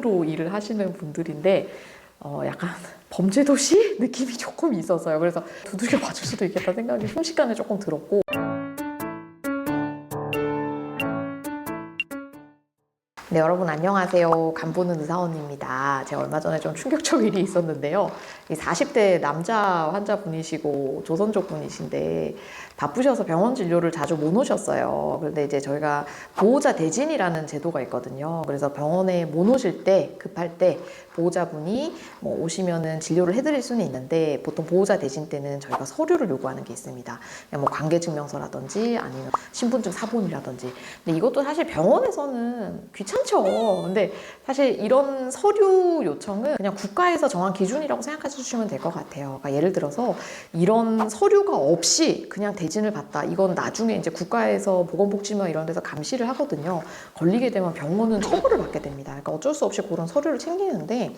몸으로 일을 하시는 분들인데 약간 범죄도시 느낌이 조금 있었어요. 그래서 두들겨 맞을 수도 있겠다 생각이 순식간에 조금 들었고, 네, 여러분 안녕하세요. 간보는 의사원입니다. 제가 얼마 전에 좀 충격적 일이 있었는데요. 이 40대 남자 환자분이시고 조선족 분이신데 바쁘셔서 병원 진료를 자주 못 오셨어요. 그런데 이제 저희가 보호자 대진이라는 제도가 있거든요. 그래서 병원에 못 오실 때, 급할 때 보호자분이 뭐 오시면은 진료를 해드릴 수는 있는데, 보통 보호자 대진 때는 저희가 서류를 요구하는 게 있습니다. 뭐 관계증명서라든지 아니면 신분증 사본이라든지. 근데 이것도 사실 병원에서는 귀찮죠. 근데 사실 이런 서류 요청은 그냥 국가에서 정한 기준이라고 생각해 주시면 될 것 같아요. 그러니까 예를 들어서 이런 서류가 없이 그냥 대진을 받다, 이건 나중에 이제 국가에서 보건복지부 이런 데서 감시를 하거든요. 걸리게 되면 병원은 처벌을 받게 됩니다. 그러니까 어쩔 수 없이 그런 서류를 챙기는데,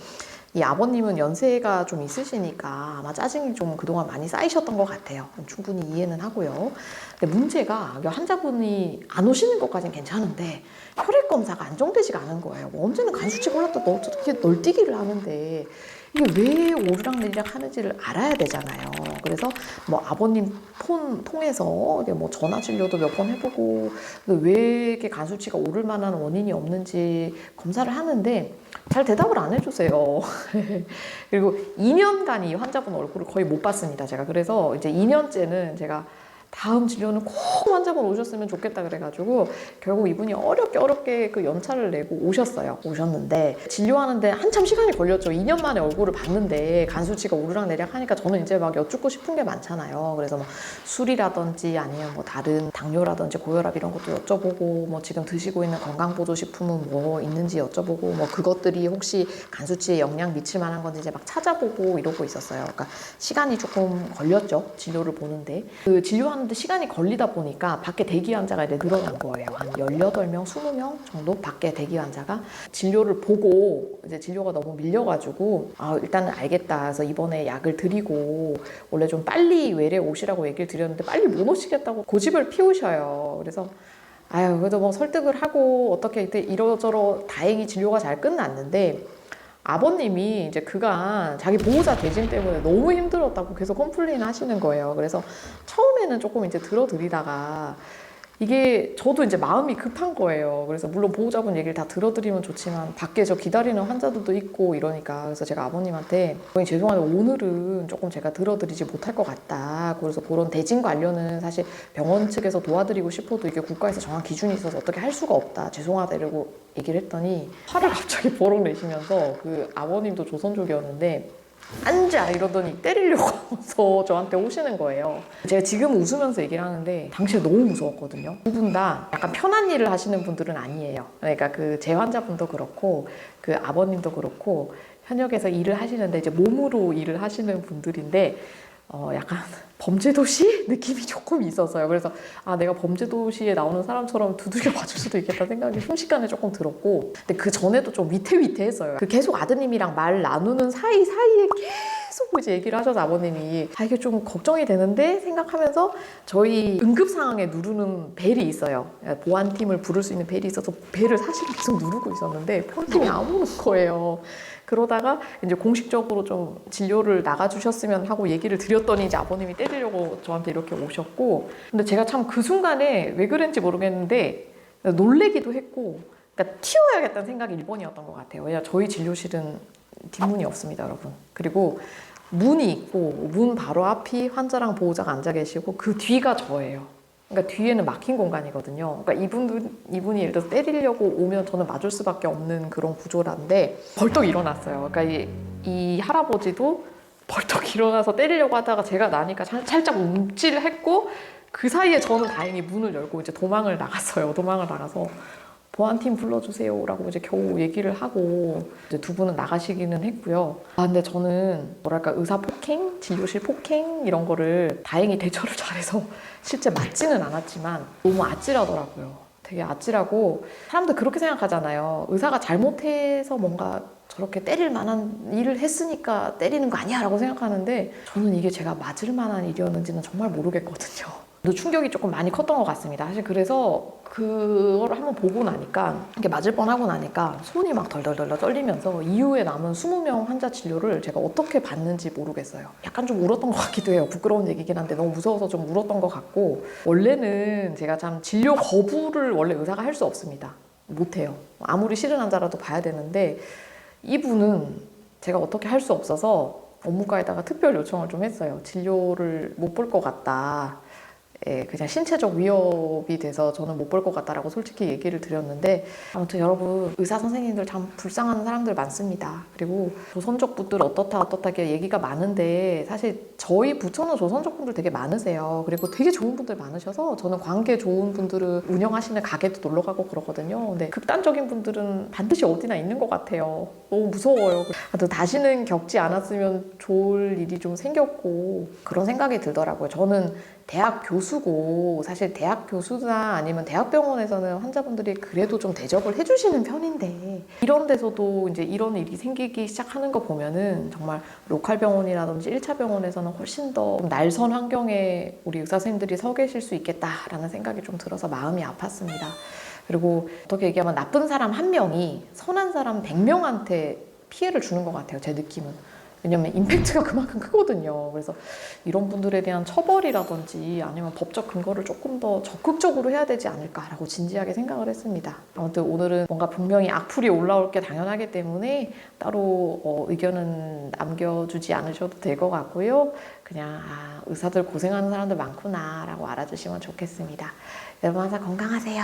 이 아버님은 연세가 좀 있으시니까 아마 짜증이 좀 그동안 많이 쌓이셨던 것 같아요. 충분히 이해는 하고요. 근데 문제가 환자분이 안 오시는 것까지는 괜찮은데 혈액 검사가 안정되지가 않은 거예요. 뭐 언제는 간수치가 올랐다 어떻게 널뛰기를 하는데 이게 왜 오르락내리락 하는지를 알아야 되잖아요. 그래서 뭐 아버님 폰 통해서 뭐 전화 진료도 몇 번 해보고 왜 이렇게 간수치가 오를 만한 원인이 없는지 검사를 하는데 잘 대답을 안 해주세요. 그리고 2년간 이 환자분 얼굴을 거의 못 봤습니다, 제가. 그래서 이제 2년째는 제가 다음 진료는 꼭 환자분 오셨으면 좋겠다 그래가지고 결국 이분이 어렵게 그 연차를 내고 오셨는데 진료하는데 한참 시간이 걸렸죠. 2년 만에 얼굴을 봤는데 간수치가 오르락내리락 하니까 저는 이제 막 여쭙고 싶은 게 많잖아요. 그래서 뭐 술이라든지 아니면 뭐 다른 당뇨라든지 고혈압 이런 것도 여쭤보고, 뭐 지금 드시고 있는 건강보조식품은 뭐 있는지 여쭤보고, 뭐 그것들이 혹시 간수치에 영향 미칠 만한 건지 이제 막 찾아보고 이러고 있었어요. 그러니까 시간이 조금 걸렸죠, 진료를 보는데. 그 진료하는 근데 시간이 걸리다 보니까 밖에 대기 환자가 이제 늘어난 거예요. 한 18명, 20명 정도 밖에 대기 환자가. 진료를 보고 이제 진료가 너무 밀려가지고 일단은 알겠다. 그래서 이번에 약을 드리고, 원래 좀 빨리 외래 오시라고 얘기를 드렸는데 빨리 못 오시겠다고 고집을 피우셔요. 그래서 그래도 뭐 설득을 하고 어떻게 이러저러 다행히 진료가 잘 끝났는데, 아버님이 이제 그간 자기 보호자 대진 때문에 너무 힘들었다고 계속 컴플레인 하시는 거예요. 그래서 처음에는 조금 이제 들어드리다가 이게 저도 이제 마음이 급한 거예요. 그래서 물론 보호자분 얘기를 다 들어드리면 좋지만 밖에 저 기다리는 환자들도 있고 이러니까, 그래서 제가 아버님한테 죄송한데 오늘은 조금 제가 들어드리지 못할 것 같다. 그래서 그런 대진 관련은 사실 병원 측에서 도와드리고 싶어도 이게 국가에서 정한 기준이 있어서 어떻게 할 수가 없다. 죄송하다 이러고 얘기를 했더니 화를 갑자기 버럭 내시면서, 그 아버님도 조선족이었는데 앉아 이러더니 때리려고 하면서 저한테 오시는 거예요. 제가 지금 웃으면서 얘기를 하는데 당시에 너무 무서웠거든요. 두 분 다 약간 편한 일을 하시는 분들은 아니에요. 그러니까 그 제 환자분도 그렇고 그 아버님도 그렇고 현역에서 일을 하시는데 이제 몸으로 일을 하시는 분들인데 약간 범죄도시 느낌이 조금 있었어요. 그래서 내가 범죄도시에 나오는 사람처럼 두들겨 맞을 수도 있겠다 생각이 순식간에 조금 들었고, 근데 그 전에도 좀 위태위태했어요. 그 계속 아드님이랑 말 나누는 사이에 계속 이제 얘기를 하셔서 아버님이 이게 좀 걱정이 되는데 생각하면서 저희 응급 상황에 누르는 벨이 있어요. 보안팀을 부를 수 있는 벨이 있어서 벨을 사실 계속 누르고 있었는데 보안팀이 안 오는 거예요. 그러다가 이제 공식적으로 좀 진료를 나가주셨으면 하고 얘기를 드렸더니 이제 아버님이 때리려고 저한테 이렇게 오셨고, 근데 제가 참 그 순간에 왜 그랬는지 모르겠는데 놀래기도 했고, 그러니까 튀어야겠다는 생각이 1번이었던 것 같아요. 왜냐면 저희 진료실은 뒷문이 없습니다, 여러분. 그리고 문이 있고 문 바로 앞이 환자랑 보호자가 앉아 계시고 그 뒤가 저예요. 그러니까 뒤에는 막힌 공간이거든요. 그러니까 이분이 예를 들어서 때리려고 오면 저는 맞을 수밖에 없는 그런 구조란데 벌떡 일어났어요. 그러니까 이 할아버지도 벌떡 일어나서 때리려고 하다가 제가 나니까 살짝 움찔을 했고, 그 사이에 저는 다행히 문을 열고 이제 도망을 나갔어요. 도망을 나가서 보안팀 불러주세요 라고 이제 겨우 얘기를 하고 이제 두 분은 나가시기는 했고요. 근데 저는 뭐랄까 의사 폭행, 진료실 폭행 이런 거를 다행히 대처를 잘해서 실제 맞지는 않았지만 너무 아찔하더라고요. 되게 아찔하고, 사람들 그렇게 생각하잖아요. 의사가 잘못해서 뭔가 저렇게 때릴 만한 일을 했으니까 때리는 거 아니야 라고 생각하는데, 저는 이게 제가 맞을 만한 일이었는지는 정말 모르겠거든요. 충격이 조금 많이 컸던 것 같습니다. 사실 그래서 그걸 한번 보고 나니까 이게 맞을 뻔하고 나니까 손이 막 덜덜덜 떨리면서 이후에 남은 20명 환자 진료를 제가 어떻게 받는지 모르겠어요. 약간 좀 울었던 것 같기도 해요. 부끄러운 얘기긴 한데 너무 무서워서 좀 울었던 것 같고, 원래는 제가 참 진료 거부를 원래 의사가 할 수 없습니다. 못해요. 아무리 싫은 환자라도 봐야 되는데 이분은 제가 어떻게 할 수 없어서 업무과에다가 특별 요청을 좀 했어요. 진료를 못 볼 것 같다. 예, 그냥 신체적 위협이 돼서 저는 못 볼 것 같다라고 솔직히 얘기를 드렸는데, 아무튼 여러분 의사 선생님들 참 불쌍한 사람들 많습니다. 그리고 조선족 분들 어떻다 이렇게 얘기가 많은데 사실 저희 부처는 조선족 분들 되게 많으세요. 그리고 되게 좋은 분들 많으셔서 저는 관계 좋은 분들을 운영하시는 가게도 놀러 가고 그러거든요. 근데 극단적인 분들은 반드시 어디나 있는 것 같아요. 너무 무서워요. 다시는 겪지 않았으면 좋을 일이 좀 생겼고 그런 생각이 들더라고요. 저는 대학 교수고, 사실 대학 교수나 아니면 대학병원에서는 환자분들이 그래도 좀 대접을 해주시는 편인데, 이런 데서도 이제 이런 일이 생기기 시작하는 거 보면은 정말 로컬 병원이라든지 1차 병원에서는 훨씬 더 날선 환경에 우리 의사 선생님들이 서 계실 수 있겠다라는 생각이 좀 들어서 마음이 아팠습니다. 그리고 어떻게 얘기하면 나쁜 사람 한 명이 선한 사람 100명한테 피해를 주는 것 같아요, 제 느낌은. 왜냐면 임팩트가 그만큼 크거든요. 그래서 이런 분들에 대한 처벌이라든지 아니면 법적 근거를 조금 더 적극적으로 해야 되지 않을까라고 진지하게 생각을 했습니다. 아무튼 오늘은 뭔가 분명히 악플이 올라올 게 당연하기 때문에 따로 의견은 남겨주지 않으셔도 될 것 같고요. 그냥 의사들 고생하는 사람들 많구나 라고 알아주시면 좋겠습니다. 여러분 항상 건강하세요.